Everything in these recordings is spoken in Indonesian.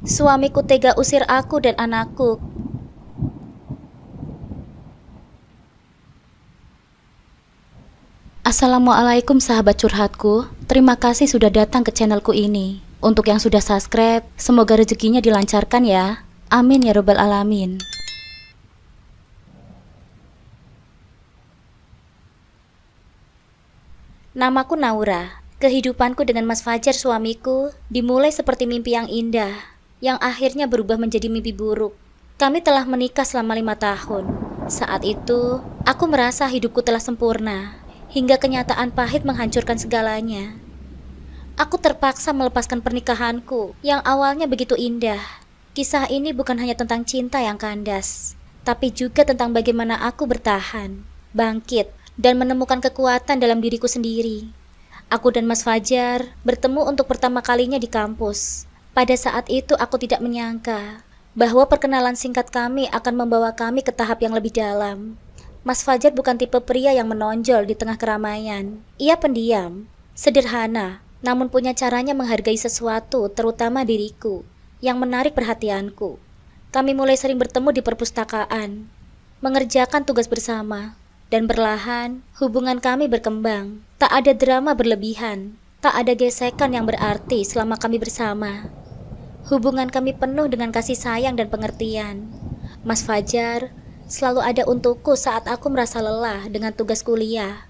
Suamiku tega usir aku dan anakku. Assalamualaikum sahabat curhatku. Terima kasih sudah datang ke channelku ini. Untuk yang sudah subscribe, semoga rezekinya dilancarkan ya. Amin ya robbal alamin. Namaku Naura. Kehidupanku dengan Mas Fajar suamiku dimulai seperti mimpi yang indah, yang akhirnya berubah menjadi mimpi buruk. Kami telah menikah selama 5 tahun. Saat itu, aku merasa hidupku telah sempurna, hingga kenyataan pahit menghancurkan segalanya. Aku terpaksa melepaskan pernikahanku yang awalnya begitu indah. Kisah ini bukan hanya tentang cinta yang kandas, tapi juga tentang bagaimana aku bertahan, bangkit, dan menemukan kekuatan dalam diriku sendiri. Aku dan Mas Fajar bertemu untuk pertama kalinya di kampus. Pada saat itu aku tidak menyangka bahwa perkenalan singkat kami akan membawa kami ke tahap yang lebih dalam. Mas Fajar bukan tipe pria yang menonjol di tengah keramaian. Ia pendiam, sederhana, namun punya caranya menghargai sesuatu, terutama diriku, yang menarik perhatianku. Kami mulai sering bertemu di perpustakaan, mengerjakan tugas bersama, dan perlahan hubungan kami berkembang. Tak ada drama berlebihan, tak ada gesekan yang berarti selama kami bersama. Hubungan kami penuh dengan kasih sayang dan pengertian. Mas Fajar selalu ada untukku saat aku merasa lelah dengan tugas kuliah,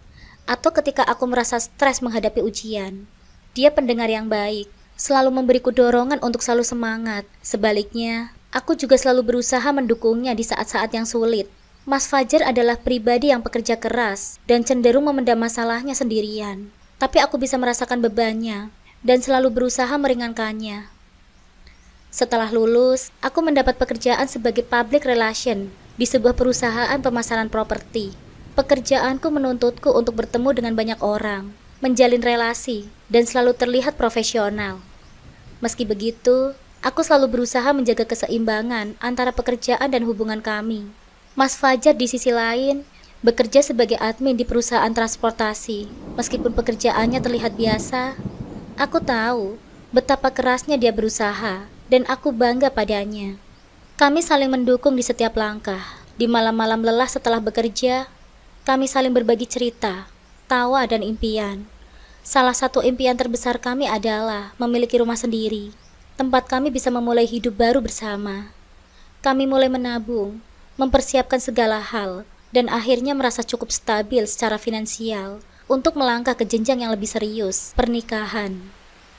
atau ketika aku merasa stres menghadapi ujian. Dia pendengar yang baik, selalu memberiku dorongan untuk selalu semangat. Sebaliknya, aku juga selalu berusaha mendukungnya di saat-saat yang sulit. Mas Fajar adalah pribadi yang pekerja keras dan cenderung memendam masalahnya sendirian. Tapi aku bisa merasakan bebannya dan selalu berusaha meringankannya. Setelah lulus, aku mendapat pekerjaan sebagai public relation di sebuah perusahaan pemasaran properti. Pekerjaanku menuntutku untuk bertemu dengan banyak orang, menjalin relasi, dan selalu terlihat profesional. Meski begitu, aku selalu berusaha menjaga keseimbangan antara pekerjaan dan hubungan kami. Mas Fajar di sisi lain bekerja sebagai admin di perusahaan transportasi. Meskipun pekerjaannya terlihat biasa, aku tahu betapa kerasnya dia berusaha dan aku bangga padanya. Kami saling mendukung di setiap langkah. Di malam-malam lelah setelah bekerja, kami saling berbagi cerita, tawa dan impian. Salah satu impian terbesar kami adalah memiliki rumah sendiri, tempat kami bisa memulai hidup baru bersama. Kami mulai menabung, mempersiapkan segala hal, dan akhirnya merasa cukup stabil secara finansial untuk melangkah ke jenjang yang lebih serius, pernikahan.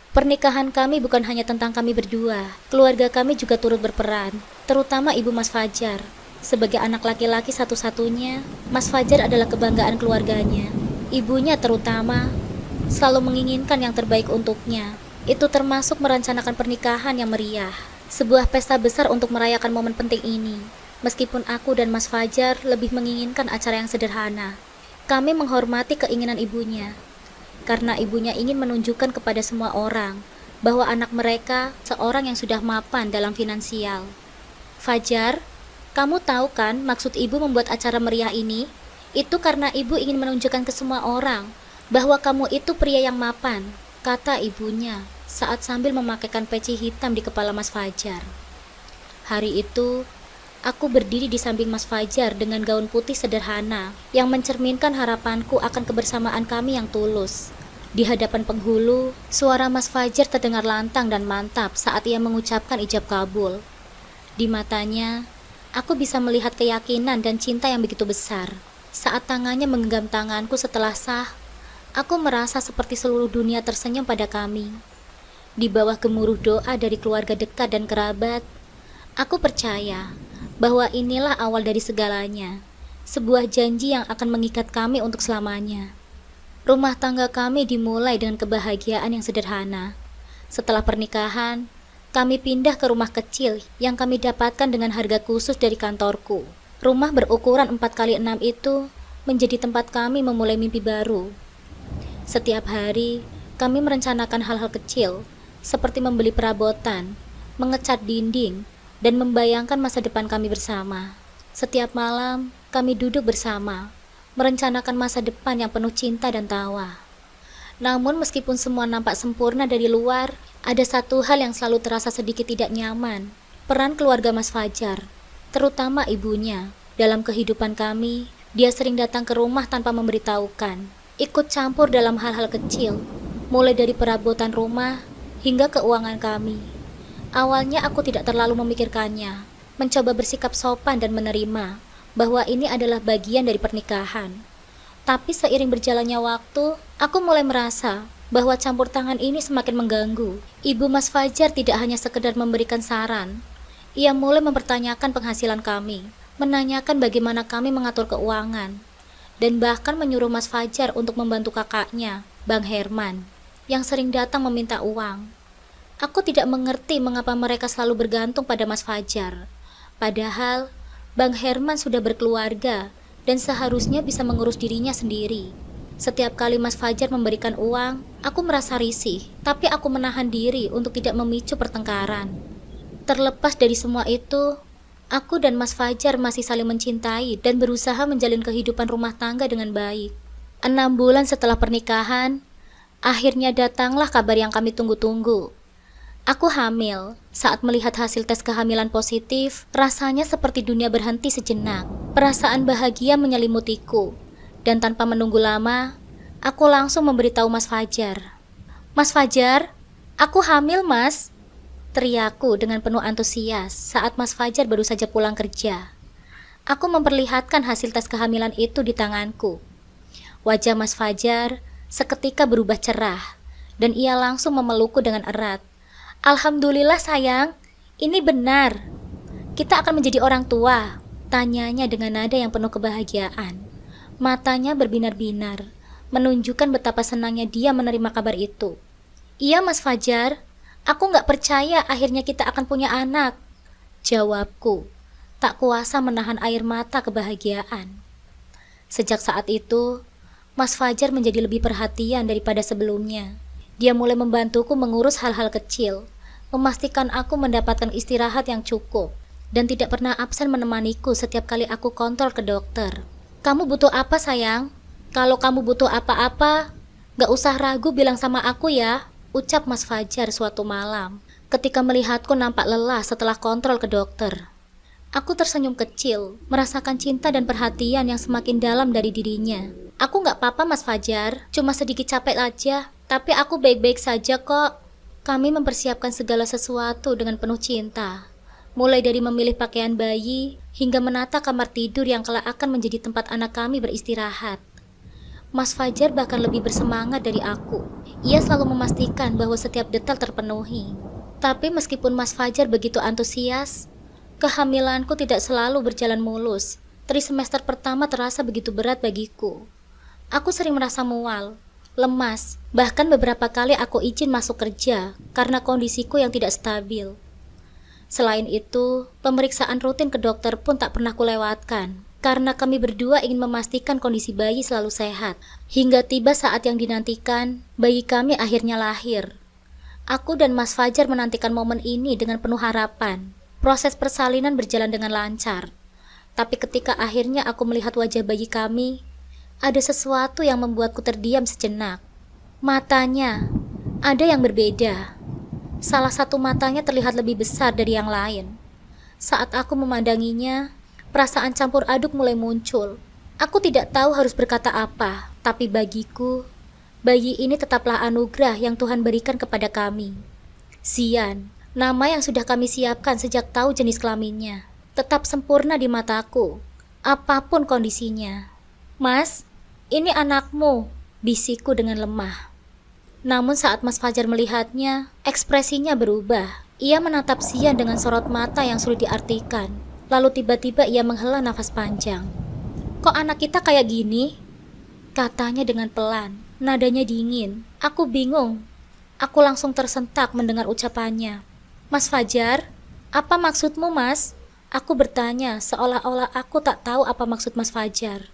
Pernikahan kami bukan hanya tentang kami berdua, keluarga kami juga turut berperan, terutama ibu Mas Fajar. Sebagai anak laki-laki satu-satunya, Mas Fajar adalah kebanggaan keluarganya. Ibunya terutama selalu menginginkan yang terbaik untuknya. Itu termasuk merencanakan pernikahan yang meriah, sebuah pesta besar untuk merayakan momen penting ini. Meskipun aku dan Mas Fajar lebih menginginkan acara yang sederhana, kami menghormati keinginan ibunya. Karena ibunya ingin menunjukkan kepada semua orang bahwa anak mereka seorang yang sudah mapan dalam finansial. Fajar, kamu tahu kan maksud ibu membuat acara meriah ini? Itu karena ibu ingin menunjukkan ke semua orang bahwa kamu itu pria yang mapan, kata ibunya saat sambil memakaikan peci hitam di kepala Mas Fajar. Hari itu, aku berdiri di samping Mas Fajar dengan gaun putih sederhana yang mencerminkan harapanku akan kebersamaan kami yang tulus. Di hadapan penghulu, suara Mas Fajar terdengar lantang dan mantap saat ia mengucapkan ijab kabul. Di matanya, aku bisa melihat keyakinan dan cinta yang begitu besar. Saat tangannya menggenggam tanganku setelah sah, aku merasa seperti seluruh dunia tersenyum pada kami. Di bawah gemuruh doa dari keluarga dekat dan kerabat, aku percaya bahwa inilah awal dari segalanya, sebuah janji yang akan mengikat kami untuk selamanya. Rumah tangga kami dimulai dengan kebahagiaan yang sederhana. Setelah pernikahan, kami pindah ke rumah kecil yang kami dapatkan dengan harga khusus dari kantorku. Rumah berukuran 4x6 itu menjadi tempat kami memulai mimpi baru. Setiap hari, kami merencanakan hal-hal kecil, seperti membeli perabotan, mengecat dinding, dan membayangkan masa depan kami bersama. Setiap malam, kami duduk bersama, merencanakan masa depan yang penuh cinta dan tawa. Namun meskipun semua nampak sempurna dari luar, Ada satu hal yang selalu terasa sedikit tidak nyaman, peran keluarga Mas Fajar, terutama ibunya. Dalam kehidupan kami, dia sering datang ke rumah tanpa memberitahukan, ikut campur dalam hal-hal kecil, mulai dari perabotan rumah hingga keuangan kami. Awalnya aku tidak terlalu memikirkannya, mencoba bersikap sopan dan menerima bahwa ini adalah bagian dari pernikahan. Tapi seiring berjalannya waktu, aku mulai merasa bahwa campur tangan ini semakin mengganggu. Ibu Mas Fajar tidak hanya sekedar memberikan saran, ia mulai mempertanyakan penghasilan kami, menanyakan bagaimana kami mengatur keuangan, dan bahkan menyuruh Mas Fajar untuk membantu kakaknya, Bang Herman, yang sering datang meminta uang. Aku tidak mengerti mengapa mereka selalu bergantung pada Mas Fajar. Padahal, Bang Herman sudah berkeluarga dan seharusnya bisa mengurus dirinya sendiri. Setiap kali Mas Fajar memberikan uang, aku merasa risih, tapi aku menahan diri untuk tidak memicu pertengkaran. Terlepas dari semua itu, aku dan Mas Fajar masih saling mencintai dan berusaha menjalin kehidupan rumah tangga dengan baik. 6 bulan setelah pernikahan, akhirnya datanglah kabar yang kami tunggu-tunggu. Aku hamil. Saat melihat hasil tes kehamilan positif, rasanya seperti dunia berhenti sejenak. Perasaan bahagia menyelimutiku. Dan tanpa menunggu lama, aku langsung memberitahu Mas Fajar. Mas Fajar, aku hamil, Mas. Teriakku dengan penuh antusias saat Mas Fajar baru saja pulang kerja. Aku memperlihatkan hasil tes kehamilan itu di tanganku. Wajah Mas Fajar seketika berubah cerah, dan ia langsung memelukku dengan erat. Alhamdulillah sayang, ini benar. Kita akan menjadi orang tua, tanyanya dengan nada yang penuh kebahagiaan. Matanya berbinar-binar, menunjukkan betapa senangnya dia menerima kabar itu. Iya Mas Fajar, aku gak percaya akhirnya kita akan punya anak, jawabku, tak kuasa menahan air mata kebahagiaan. Sejak saat itu, Mas Fajar menjadi lebih perhatian daripada sebelumnya. Dia mulai membantuku mengurus hal-hal kecil, memastikan aku mendapatkan istirahat yang cukup, dan tidak pernah absen menemaniku setiap kali aku kontrol ke dokter. Kamu butuh apa sayang? Kalau kamu butuh apa-apa, gak usah ragu bilang sama aku ya, ucap Mas Fajar suatu malam, ketika melihatku nampak lelah setelah kontrol ke dokter. Aku tersenyum kecil, merasakan cinta dan perhatian yang semakin dalam dari dirinya. Aku gak apa-apa Mas Fajar, cuma sedikit capek aja, tapi aku baik-baik saja kok. Kami mempersiapkan segala sesuatu dengan penuh cinta. Mulai dari memilih pakaian bayi, hingga menata kamar tidur yang kelak akan menjadi tempat anak kami beristirahat. Mas Fajar bahkan lebih bersemangat dari aku. Ia selalu memastikan bahwa setiap detail terpenuhi. Tapi meskipun Mas Fajar begitu antusias, kehamilanku tidak selalu berjalan mulus. Trimester pertama terasa begitu berat bagiku. Aku sering merasa mual, lemas, bahkan beberapa kali aku izin masuk kerja karena kondisiku yang tidak stabil. Selain itu, pemeriksaan rutin ke dokter pun tak pernah kulewatkan, karena kami berdua ingin memastikan kondisi bayi selalu sehat. Hingga tiba saat yang dinantikan, bayi kami akhirnya lahir. Aku dan Mas Fajar menantikan momen ini dengan penuh harapan. Proses persalinan berjalan dengan lancar. Tapi ketika akhirnya aku melihat wajah bayi kami, ada sesuatu yang membuatku terdiam sejenak. Matanya, ada yang berbeda. Salah satu matanya terlihat lebih besar dari yang lain. Saat aku memandanginya, perasaan campur aduk mulai muncul. Aku tidak tahu harus berkata apa, tapi bagiku, bayi ini tetaplah anugerah yang Tuhan berikan kepada kami. Zian, nama yang sudah kami siapkan sejak tahu jenis kelaminnya, tetap sempurna di mataku, apapun kondisinya. Mas, ini anakmu, bisikku dengan lemah. Namun saat Mas Fajar melihatnya, ekspresinya berubah. Ia menatap Zian dengan sorot mata yang sulit diartikan. Lalu tiba-tiba ia menghela nafas panjang. Kok anak kita kayak gini? Katanya dengan pelan, nadanya dingin. Aku bingung. Aku langsung tersentak mendengar ucapannya. Mas Fajar, apa maksudmu Mas? Aku bertanya seolah-olah aku tak tahu apa maksud Mas Fajar.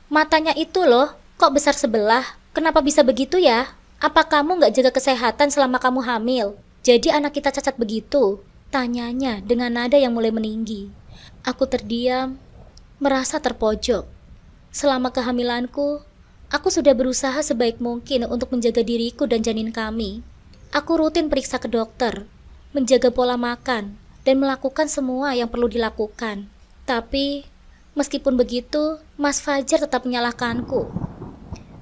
Matanya itu loh, kok besar sebelah? Kenapa bisa begitu ya? Apa kamu gak jaga kesehatan selama kamu hamil? Jadi anak kita cacat begitu? Tanyanya dengan nada yang mulai meninggi. Aku terdiam, merasa terpojok. Selama kehamilanku, aku sudah berusaha sebaik mungkin untuk menjaga diriku dan janin kami. Aku rutin periksa ke dokter, menjaga pola makan, dan melakukan semua yang perlu dilakukan. Tapi, meskipun begitu, Mas Fajar tetap menyalahkanku.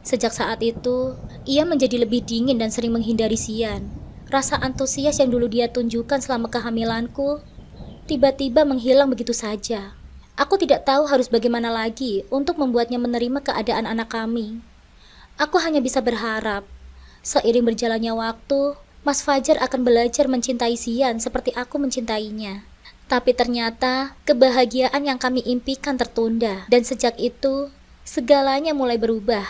Sejak saat itu, ia menjadi lebih dingin dan sering menghindari Sian. Rasa antusias yang dulu dia tunjukkan selama kehamilanku, tiba-tiba menghilang begitu saja. Aku tidak tahu harus bagaimana lagi untuk membuatnya menerima keadaan anak kami. Aku hanya bisa berharap, seiring berjalannya waktu, Mas Fajar akan belajar mencintai Sian seperti aku mencintainya. Tapi ternyata, kebahagiaan yang kami impikan tertunda, dan sejak itu, segalanya mulai berubah.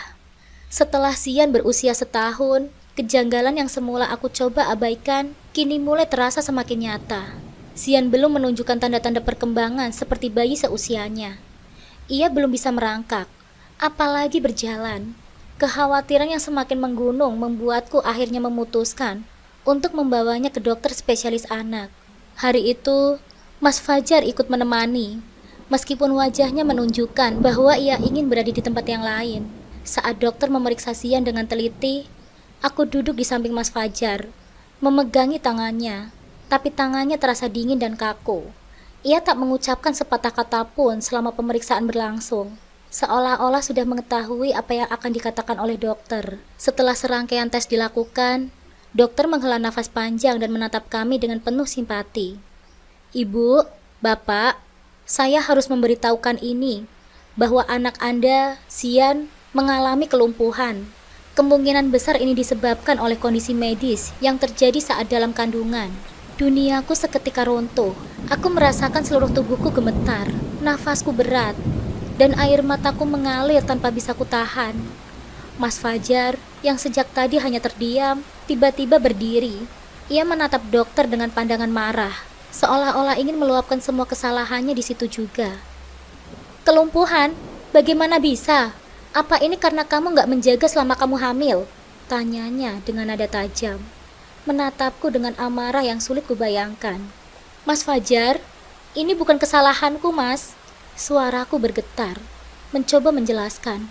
Setelah Sian berusia setahun, kejanggalan yang semula aku coba abaikan, kini mulai terasa semakin nyata. Sian belum menunjukkan tanda-tanda perkembangan seperti bayi seusianya. Ia belum bisa merangkak, apalagi berjalan. Kekhawatiran yang semakin menggunung membuatku akhirnya memutuskan untuk membawanya ke dokter spesialis anak. Hari itu, Mas Fajar ikut menemani, meskipun wajahnya menunjukkan bahwa ia ingin berada di tempat yang lain. Saat dokter memeriksa Sian dengan teliti, aku duduk di samping Mas Fajar, memegangi tangannya, tapi tangannya terasa dingin dan kaku. Ia tak mengucapkan sepatah kata pun selama pemeriksaan berlangsung. Seolah-olah sudah mengetahui apa yang akan dikatakan oleh dokter. Setelah serangkaian tes dilakukan, dokter menghela nafas panjang dan menatap kami dengan penuh simpati. Ibu, Bapak, saya harus memberitahukan ini, bahwa anak Anda, Sian, mengalami kelumpuhan. Kemungkinan besar ini disebabkan oleh kondisi medis yang terjadi saat dalam kandungan. Duniaku seketika runtuh. Aku merasakan seluruh tubuhku gemetar, nafasku berat, dan air mataku mengalir tanpa bisa kutahan. Mas Fajar, yang sejak tadi hanya terdiam, tiba-tiba berdiri. Ia menatap dokter dengan pandangan marah, seolah-olah ingin meluapkan semua kesalahannya di situ juga. Kelumpuhan? Bagaimana bisa? Apa ini karena kamu gak menjaga selama kamu hamil? Tanyanya dengan nada tajam, menatapku dengan amarah yang sulit kubayangkan. Mas Fajar, ini bukan kesalahanku, Mas. Suaraku bergetar, mencoba menjelaskan.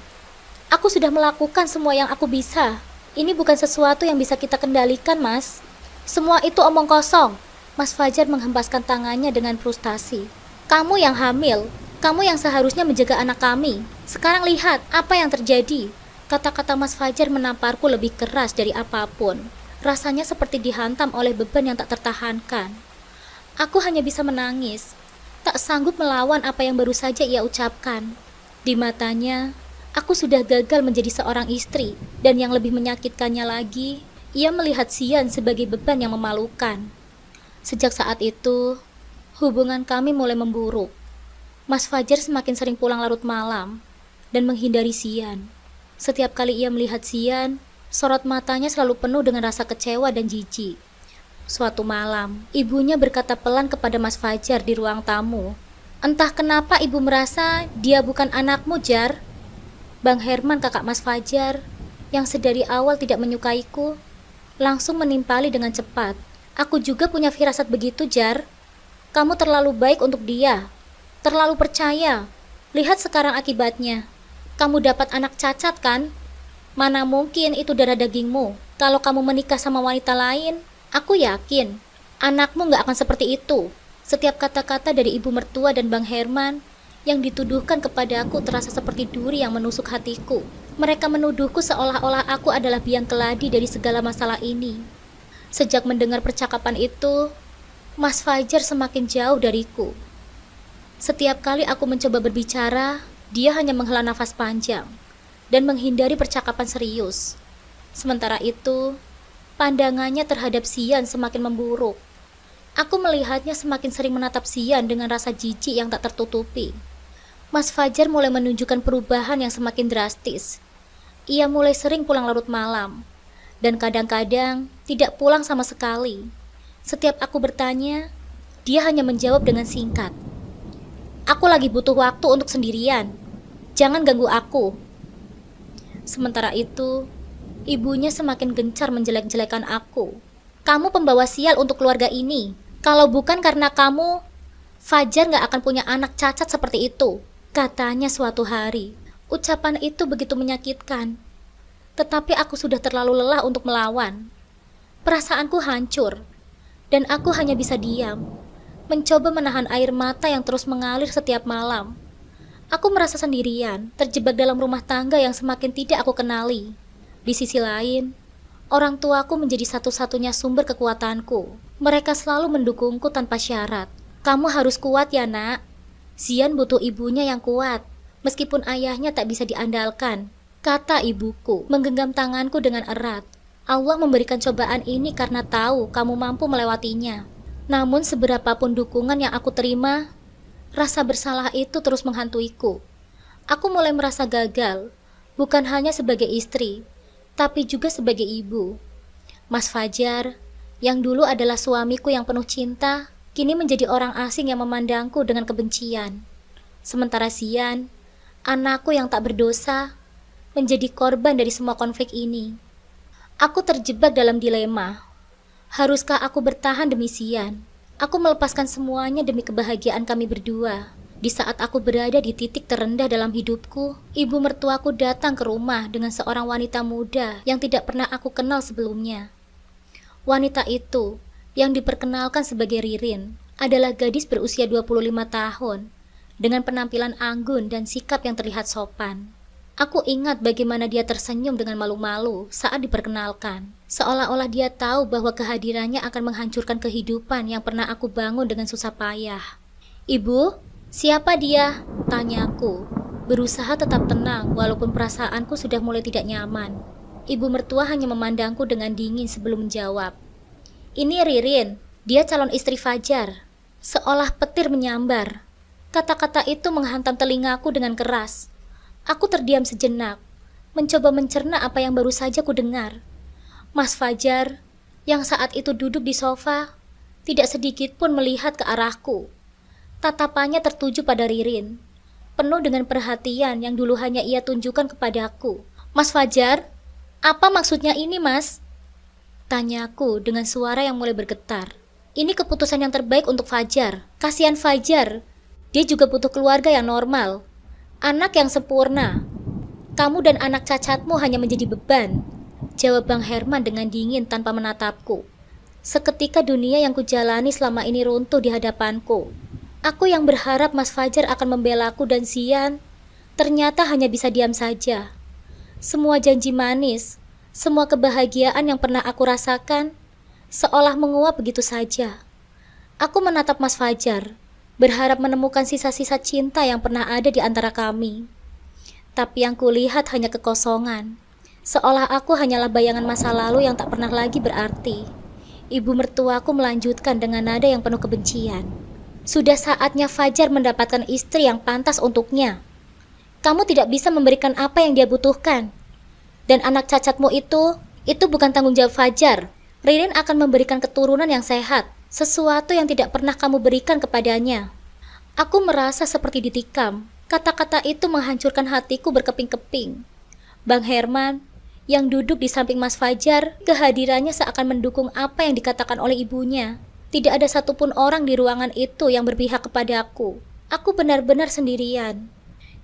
Aku sudah melakukan semua yang aku bisa. Ini bukan sesuatu yang bisa kita kendalikan, Mas. Semua itu omong kosong. Mas Fajar menghempaskan tangannya dengan frustasi. Kamu yang hamil, kamu yang seharusnya menjaga anak kami. Sekarang lihat apa yang terjadi. Kata-kata Mas Fajar menamparku lebih keras dari apapun. Rasanya seperti dihantam oleh beban yang tak tertahankan. Aku hanya bisa menangis, tak sanggup melawan apa yang baru saja ia ucapkan. Di matanya, aku sudah gagal menjadi seorang istri, dan yang lebih menyakitkannya lagi, ia melihat Sian sebagai beban yang memalukan. Sejak saat itu, hubungan kami mulai memburuk. Mas Fajar semakin sering pulang larut malam, dan menghindari Sian. Setiap kali ia melihat Sian, sorot matanya selalu penuh dengan rasa kecewa dan jijik. Suatu malam, ibunya berkata pelan kepada Mas Fajar di ruang tamu. Entah kenapa ibu merasa dia bukan anakmu, Jar. Bang Herman, kakak Mas Fajar, yang sedari awal tidak menyukaiku, langsung menimpali dengan cepat. Aku juga punya firasat begitu, Jar. Kamu terlalu baik untuk dia, terlalu percaya. Lihat sekarang akibatnya. Kamu dapat anak cacat, kan? Mana mungkin itu darah dagingmu. Kalau kamu menikah sama wanita lain, aku yakin, anakmu gak akan seperti itu. Setiap kata-kata dari ibu mertua dan Bang Herman yang dituduhkan kepada aku terasa seperti duri yang menusuk hatiku. Mereka menuduhku seolah-olah aku adalah biang keladi dari segala masalah ini. Sejak mendengar percakapan itu, Mas Fajar semakin jauh dariku. Setiap kali aku mencoba berbicara, dia hanya menghela nafas panjang dan menghindari percakapan serius. Sementara itu, pandangannya terhadap Sian semakin memburuk. Aku melihatnya semakin sering menatap Sian dengan rasa jijik yang tak tertutupi. Mas Fajar mulai menunjukkan perubahan yang semakin drastis. Ia mulai sering pulang larut malam, dan kadang-kadang tidak pulang sama sekali. Setiap aku bertanya, dia hanya menjawab dengan singkat. Aku lagi butuh waktu untuk sendirian. Jangan ganggu aku. Sementara itu, ibunya semakin gencar menjelek-jelekan aku. Kamu pembawa sial untuk keluarga ini. Kalau bukan karena kamu, Fajar gak akan punya anak cacat seperti itu, katanya suatu hari. Ucapan itu begitu menyakitkan. Tetapi aku sudah terlalu lelah untuk melawan. Perasaanku hancur, dan aku hanya bisa diam, mencoba menahan air mata yang terus mengalir setiap malam. Aku merasa sendirian, terjebak dalam rumah tangga yang semakin tidak aku kenali. Di sisi lain, orang tuaku menjadi satu-satunya sumber kekuatanku. Mereka selalu mendukungku tanpa syarat. Kamu harus kuat ya, Nak. Zian butuh ibunya yang kuat, meskipun ayahnya tak bisa diandalkan, kata ibuku, menggenggam tanganku dengan erat. Allah memberikan cobaan ini karena tahu kamu mampu melewatinya. Namun seberapapun dukungan yang aku terima, rasa bersalah itu terus menghantuiku. Aku mulai merasa gagal, bukan hanya sebagai istri, tapi juga sebagai ibu. Mas Fajar, yang dulu adalah suamiku yang penuh cinta, kini menjadi orang asing yang memandangku dengan kebencian. Sementara Zian, anakku yang tak berdosa, menjadi korban dari semua konflik ini. Aku terjebak dalam dilema. Haruskah aku bertahan demi Zian? Aku melepaskan semuanya demi kebahagiaan kami berdua. Di saat aku berada di titik terendah dalam hidupku, ibu mertuaku datang ke rumah dengan seorang wanita muda yang tidak pernah aku kenal sebelumnya. Wanita itu, yang diperkenalkan sebagai Ririn, adalah gadis berusia 25 tahun, dengan penampilan anggun dan sikap yang terlihat sopan. Aku ingat bagaimana dia tersenyum dengan malu-malu saat diperkenalkan, seolah-olah dia tahu bahwa kehadirannya akan menghancurkan kehidupan yang pernah aku bangun dengan susah payah. "Ibu, siapa dia?" tanyaku, berusaha tetap tenang walaupun perasaanku sudah mulai tidak nyaman. Ibu mertua hanya memandangku dengan dingin sebelum menjawab. "Ini Ririn, dia calon istri Fajar." Seolah petir menyambar, kata-kata itu menghantam telingaku dengan keras. Aku terdiam sejenak, mencoba mencerna apa yang baru saja ku dengar. Mas Fajar, yang saat itu duduk di sofa, tidak sedikit pun melihat ke arahku. Tatapannya tertuju pada Ririn, penuh dengan perhatian yang dulu hanya ia tunjukkan kepadaku. "Mas Fajar, apa maksudnya ini, Mas?" tanyaku dengan suara yang mulai bergetar. "Ini keputusan yang terbaik untuk Fajar. Kasihan Fajar, dia juga butuh keluarga yang normal. Anak yang sempurna. Kamu dan anak cacatmu hanya menjadi beban," jawab Bang Herman dengan dingin tanpa menatapku. Seketika dunia yang kujalani selama ini runtuh di hadapanku. Aku yang berharap Mas Fajar akan membelaku dan Zian, ternyata hanya bisa diam saja. Semua janji manis, semua kebahagiaan yang pernah aku rasakan, seolah menguap begitu saja. Aku menatap Mas Fajar, berharap menemukan sisa-sisa cinta yang pernah ada di antara kami. Tapi yang kulihat hanya kekosongan, seolah aku hanyalah bayangan masa lalu yang tak pernah lagi berarti. Ibu mertuaku melanjutkan dengan nada yang penuh kebencian. "Sudah saatnya Fajar mendapatkan istri yang pantas untuknya. Kamu tidak bisa memberikan apa yang dia butuhkan. Dan anak cacatmu itu bukan tanggung jawab Fajar. Ririn akan memberikan keturunan yang sehat, sesuatu yang tidak pernah kamu berikan kepadanya." Aku merasa seperti ditikam. Kata-kata itu menghancurkan hatiku berkeping-keping. Bang Herman, yang duduk di samping Mas Fajar, kehadirannya seakan mendukung apa yang dikatakan oleh ibunya. Tidak ada satupun orang di ruangan itu yang berpihak kepadaku. Aku benar-benar sendirian.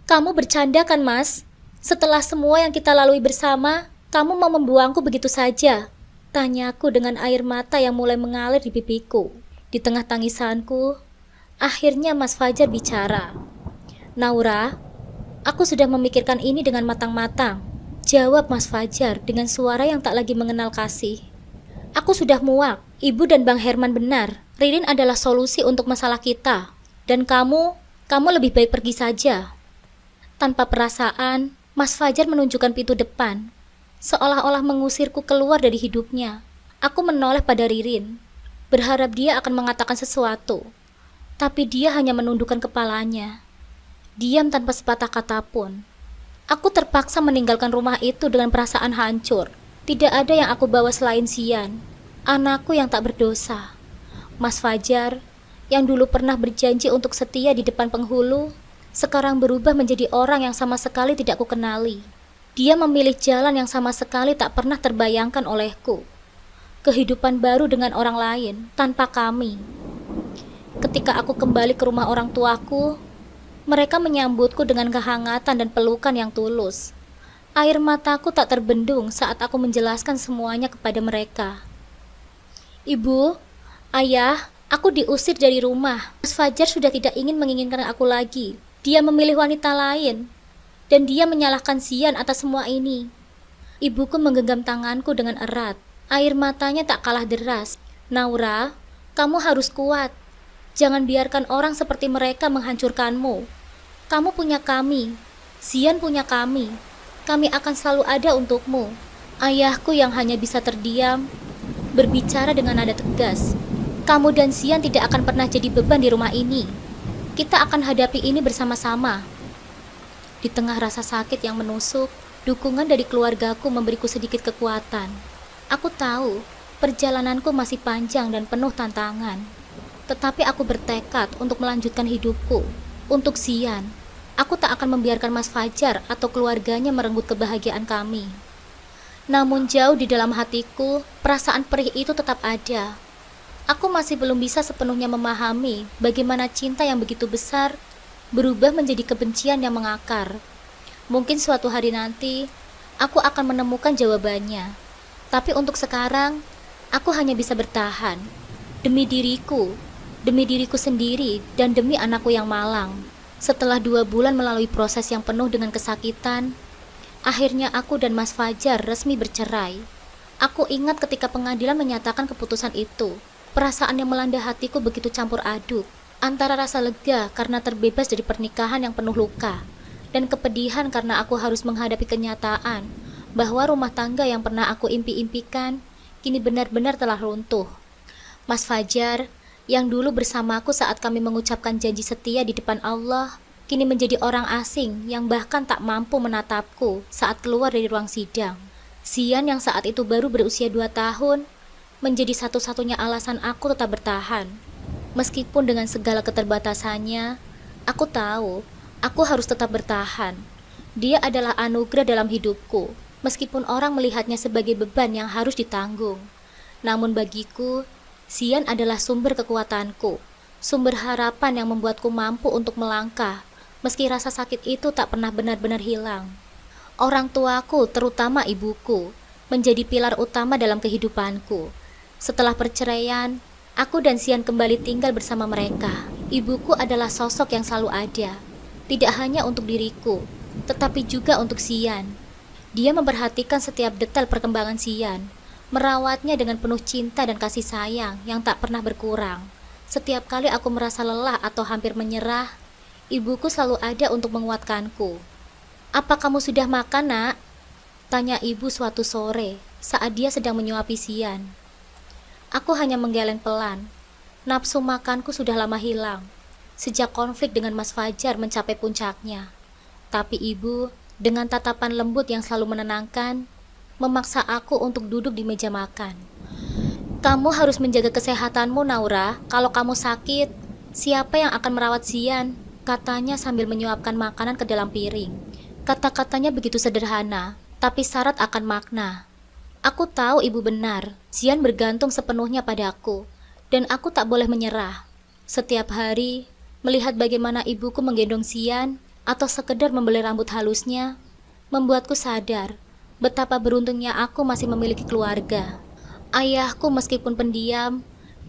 "Kamu bercanda kan, Mas? Setelah semua yang kita lalui bersama, kamu mau membuangku begitu saja?" tanyaku dengan air mata yang mulai mengalir di pipiku. Di tengah tangisanku, akhirnya Mas Fajar bicara. "Naura, aku sudah memikirkan ini dengan matang-matang," jawab Mas Fajar dengan suara yang tak lagi mengenal kasih. "Aku sudah muak. Ibu dan Bang Herman benar. Ririn adalah solusi untuk masalah kita. Dan kamu lebih baik pergi saja." Tanpa perasaan, Mas Fajar menunjukkan pintu depan, seolah-olah mengusirku keluar dari hidupnya. Aku menoleh pada Ririn, berharap dia akan mengatakan sesuatu. Tapi dia hanya menundukkan kepalanya, diam tanpa sepatah kata pun. Aku terpaksa meninggalkan rumah itu dengan perasaan hancur. Tidak ada yang aku bawa selain Zian, anakku yang tak berdosa. Mas Fajar, yang dulu pernah berjanji untuk setia di depan penghulu, sekarang berubah menjadi orang yang sama sekali tidak kukenali. Dia memilih jalan yang sama sekali tak pernah terbayangkan olehku. Kehidupan baru dengan orang lain, tanpa kami. Ketika aku kembali ke rumah orang tuaku, mereka menyambutku dengan kehangatan dan pelukan yang tulus. Air mataku tak terbendung saat aku menjelaskan semuanya kepada mereka. Ibu, ayah, aku diusir dari rumah. Mas Fajar sudah tidak menginginkan aku lagi. Dia memilih wanita lain. Dan dia menyalahkan Sian atas semua ini. Ibuku menggenggam tanganku dengan erat. Air matanya tak kalah deras. Naura, kamu harus kuat. Jangan biarkan orang seperti mereka menghancurkanmu. Kamu punya kami. Sian punya kami. Kami akan selalu ada untukmu. Ayahku yang hanya bisa terdiam, berbicara dengan nada tegas. Kamu dan Sian tidak akan pernah jadi beban di rumah ini. Kita akan hadapi ini bersama-sama. Di tengah rasa sakit yang menusuk, dukungan dari keluargaku memberiku sedikit kekuatan. Aku tahu, perjalananku masih panjang dan penuh tantangan. Tetapi aku bertekad untuk melanjutkan hidupku. Untuk Sian, aku tak akan membiarkan Mas Fajar atau keluarganya merenggut kebahagiaan kami. Namun jauh di dalam hatiku, perasaan perih itu tetap ada. Aku masih belum bisa sepenuhnya memahami bagaimana cinta yang begitu besar berubah menjadi kebencian yang mengakar. Mungkin suatu hari nanti, aku akan menemukan jawabannya. Tapi untuk sekarang, aku hanya bisa bertahan. Demi diriku sendiri, dan demi anakku yang malang. Setelah 2 bulan melalui proses yang penuh dengan kesakitan, akhirnya aku dan Mas Fajar resmi bercerai. Aku ingat ketika pengadilan menyatakan keputusan itu. Perasaan yang melanda hatiku begitu campur aduk. Antara rasa lega karena terbebas dari pernikahan yang penuh luka, dan kepedihan karena aku harus menghadapi kenyataan bahwa rumah tangga yang pernah aku impi-impikan kini benar-benar telah runtuh. Mas Fajar, yang dulu bersamaku saat kami mengucapkan janji setia di depan Allah, kini menjadi orang asing yang bahkan tak mampu menatapku saat keluar dari ruang sidang. Sian yang saat itu baru berusia 2 tahun, menjadi satu-satunya alasan aku tetap bertahan. Meskipun dengan segala keterbatasannya, aku tahu aku harus tetap bertahan. Dia adalah anugerah dalam hidupku, meskipun orang melihatnya sebagai beban yang harus ditanggung. Namun bagiku, Sian adalah sumber kekuatanku, sumber harapan yang membuatku mampu untuk melangkah, meski rasa sakit itu tak pernah benar-benar hilang. Orang tuaku, terutama ibuku, menjadi pilar utama dalam kehidupanku. Setelah perceraian, aku dan Sian kembali tinggal bersama mereka. Ibuku adalah sosok yang selalu ada, tidak hanya untuk diriku, tetapi juga untuk Sian. Dia memperhatikan setiap detail perkembangan Sian, merawatnya dengan penuh cinta dan kasih sayang yang tak pernah berkurang. Setiap kali aku merasa lelah atau hampir menyerah, ibuku selalu ada untuk menguatkanku. "Apa kamu sudah makan, Nak?" tanya ibu suatu sore saat dia sedang menyuapi Sian. Aku hanya menggeleng pelan. Nafsu makanku sudah lama hilang, sejak konflik dengan Mas Fajar mencapai puncaknya. Tapi ibu, dengan tatapan lembut yang selalu menenangkan, memaksa aku untuk duduk di meja makan. "Kamu harus menjaga kesehatanmu, Naura. Kalau kamu sakit, siapa yang akan merawat Sian?" katanya sambil menyuapkan makanan ke dalam piring. Kata-katanya begitu sederhana, tapi syarat akan makna. Aku tahu ibu benar, Sian bergantung sepenuhnya padaku, dan aku tak boleh menyerah. Setiap hari, melihat bagaimana ibuku menggendong Sian, atau sekedar membeli rambut halusnya, membuatku sadar betapa beruntungnya aku masih memiliki keluarga. Ayahku meskipun pendiam,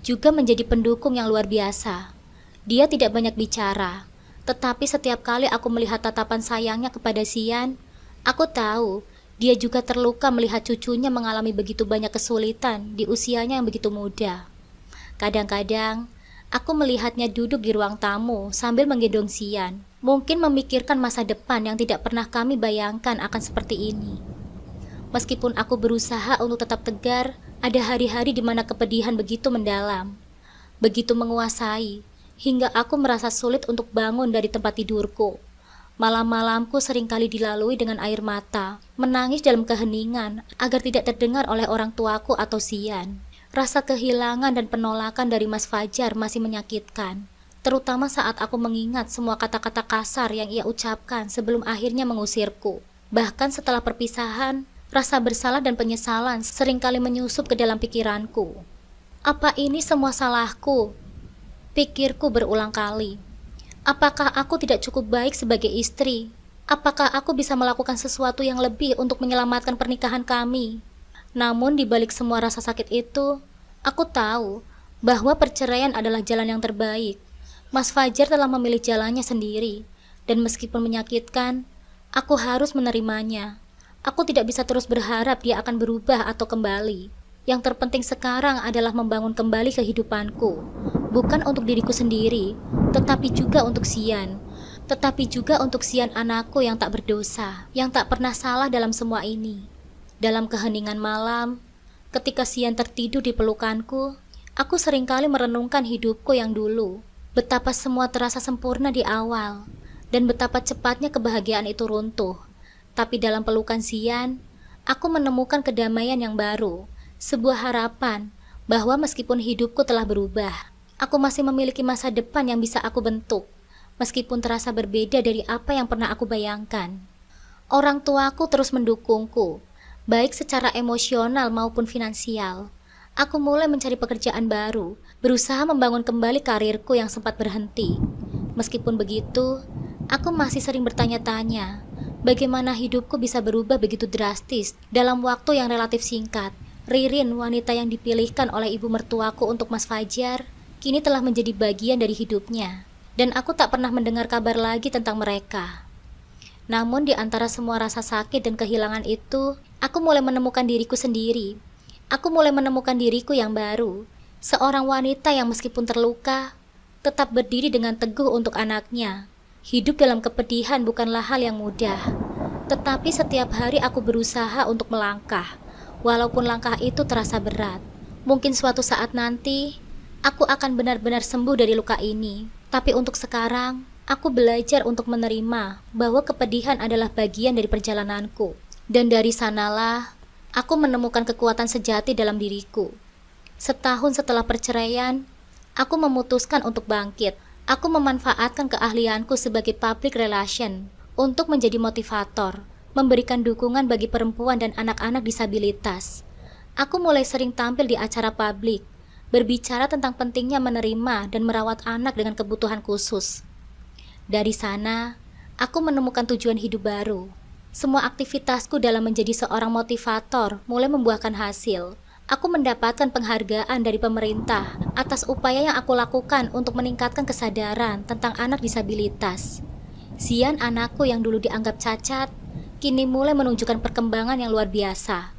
juga menjadi pendukung yang luar biasa. Dia tidak banyak bicara, tetapi setiap kali aku melihat tatapan sayangnya kepada Sian, aku tahu dia juga terluka melihat cucunya mengalami begitu banyak kesulitan di usianya yang begitu muda. Kadang-kadang, aku melihatnya duduk di ruang tamu sambil menggendong Sian, mungkin memikirkan masa depan yang tidak pernah kami bayangkan akan seperti ini. Meskipun aku berusaha untuk tetap tegar, ada hari-hari di mana kepedihan begitu mendalam, begitu menguasai, hingga aku merasa sulit untuk bangun dari tempat tidurku. Malam-malamku seringkali dilalui dengan air mata, menangis dalam keheningan agar tidak terdengar oleh orang tuaku atau Sian. Rasa kehilangan dan penolakan dari Mas Fajar masih menyakitkan, terutama saat aku mengingat semua kata-kata kasar yang ia ucapkan sebelum akhirnya mengusirku. Bahkan setelah perpisahan, rasa bersalah dan penyesalan seringkali menyusup ke dalam pikiranku. Apa ini semua salahku? Pikirku berulang kali. Apakah aku tidak cukup baik sebagai istri? Apakah aku bisa melakukan sesuatu yang lebih untuk menyelamatkan pernikahan kami? Namun di balik semua rasa sakit itu, Aku tahu bahwa perceraian adalah jalan yang terbaik. Mas Fajar telah memilih jalannya sendiri, dan meskipun menyakitkan, aku harus menerimanya. Aku tidak bisa terus berharap dia akan berubah atau kembali. Yang terpenting sekarang adalah membangun kembali kehidupanku, bukan untuk diriku sendiri, tetapi juga untuk Sian. Tetapi juga untuk Sian anakku yang tak berdosa, yang tak pernah salah dalam semua ini. Dalam keheningan malam, ketika Sian tertidur di pelukanku, aku seringkali merenungkan hidupku yang dulu. Betapa semua terasa sempurna di awal, dan betapa cepatnya kebahagiaan itu runtuh. Tapi dalam pelukan Sian, aku menemukan kedamaian yang baru, sebuah harapan bahwa meskipun hidupku telah berubah, aku masih memiliki masa depan yang bisa aku bentuk. Meskipun terasa berbeda dari apa yang pernah aku bayangkan. Orang tuaku terus mendukungku, baik secara emosional maupun finansial. Aku mulai mencari pekerjaan baru, berusaha membangun kembali karirku yang sempat berhenti. Meskipun begitu, aku masih sering bertanya-tanya, bagaimana hidupku bisa berubah begitu drastis dalam waktu yang relatif singkat. Ririn, wanita yang dipilihkan oleh ibu mertuaku untuk Mas Fajar, kini telah menjadi bagian dari hidupnya. Dan aku tak pernah mendengar kabar lagi tentang mereka. Namun di antara semua rasa sakit dan kehilangan itu, aku mulai menemukan diriku sendiri. Aku mulai menemukan diriku yang baru. Seorang wanita yang meskipun terluka, tetap berdiri dengan teguh untuk anaknya. Hidup dalam kepedihan bukanlah hal yang mudah. Tetapi setiap hari aku berusaha untuk melangkah. Walaupun langkah itu terasa berat. Mungkin suatu saat nanti, aku akan benar-benar sembuh dari luka ini. Tapi untuk sekarang, aku belajar untuk menerima bahwa kepedihan adalah bagian dari perjalananku. Dan dari sanalah, aku menemukan kekuatan sejati dalam diriku. Setahun setelah perceraian, aku memutuskan untuk bangkit. Aku memanfaatkan keahlianku sebagai public relation untuk menjadi motivator, memberikan dukungan bagi perempuan dan anak-anak disabilitas. Aku mulai sering tampil di acara publik, berbicara tentang pentingnya menerima dan merawat anak dengan kebutuhan khusus. Dari sana, aku menemukan tujuan hidup baru. Semua aktivitasku dalam menjadi seorang motivator mulai membuahkan hasil. Aku mendapatkan penghargaan dari pemerintah atas upaya yang aku lakukan untuk meningkatkan kesadaran tentang anak disabilitas. Sian, anakku yang dulu dianggap cacat, kini mulai menunjukkan perkembangan yang luar biasa.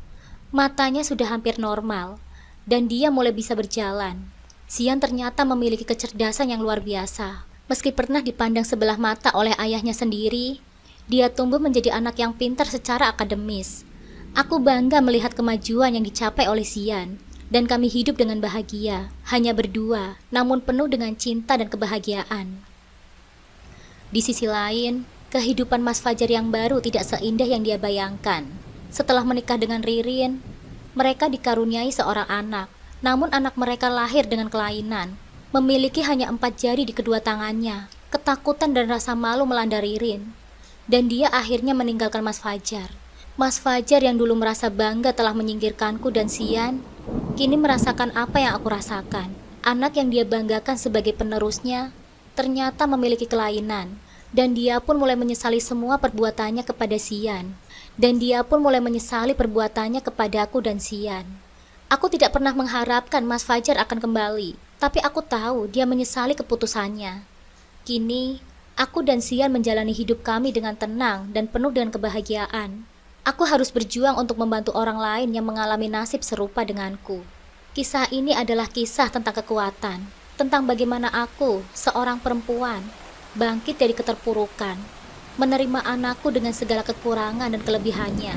Matanya sudah hampir normal, dan dia mulai bisa berjalan. Sian ternyata memiliki kecerdasan yang luar biasa. Meski pernah dipandang sebelah mata oleh ayahnya sendiri, dia tumbuh menjadi anak yang pintar secara akademis. Aku bangga melihat kemajuan yang dicapai oleh Sian, dan kami hidup dengan bahagia, hanya berdua, namun penuh dengan cinta dan kebahagiaan. Di sisi lain, kehidupan Mas Fajar yang baru tidak seindah yang dia bayangkan. Setelah menikah dengan Ririn, mereka dikaruniai seorang anak, namun anak mereka lahir dengan kelainan. Memiliki hanya 4 jari di kedua tangannya. Ketakutan dan rasa malu melanda Ririn. Dan dia akhirnya meninggalkan Mas Fajar. Mas Fajar yang dulu merasa bangga telah menyingkirkanku dan Sian, kini merasakan apa yang aku rasakan. Anak yang dia banggakan sebagai penerusnya, ternyata memiliki kelainan. Dan dia pun mulai menyesali semua perbuatannya kepada Sian. Dan dia pun mulai menyesali perbuatannya kepadaku dan Sian. Aku tidak pernah mengharapkan Mas Fajar akan kembali, tapi aku tahu dia menyesali keputusannya. Kini, aku dan Sian menjalani hidup kami dengan tenang dan penuh dengan kebahagiaan. Aku harus berjuang untuk membantu orang lain yang mengalami nasib serupa denganku. Kisah ini adalah kisah tentang kekuatan, tentang bagaimana aku, seorang perempuan, bangkit dari keterpurukan, menerima anakku dengan segala kekurangan dan kelebihannya,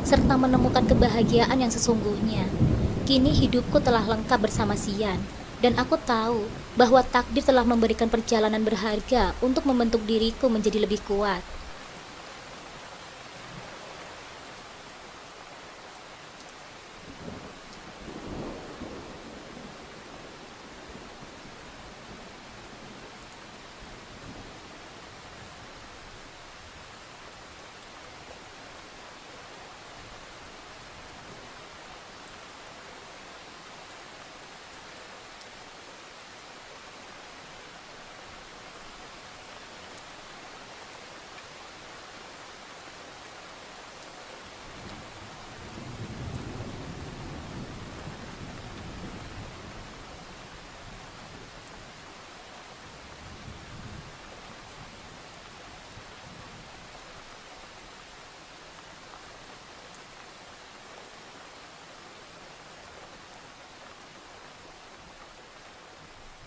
serta menemukan kebahagiaan yang sesungguhnya. Kini hidupku telah lengkap bersama Sian, dan aku tahu bahwa takdir telah memberikan perjalanan berharga untuk membentuk diriku menjadi lebih kuat.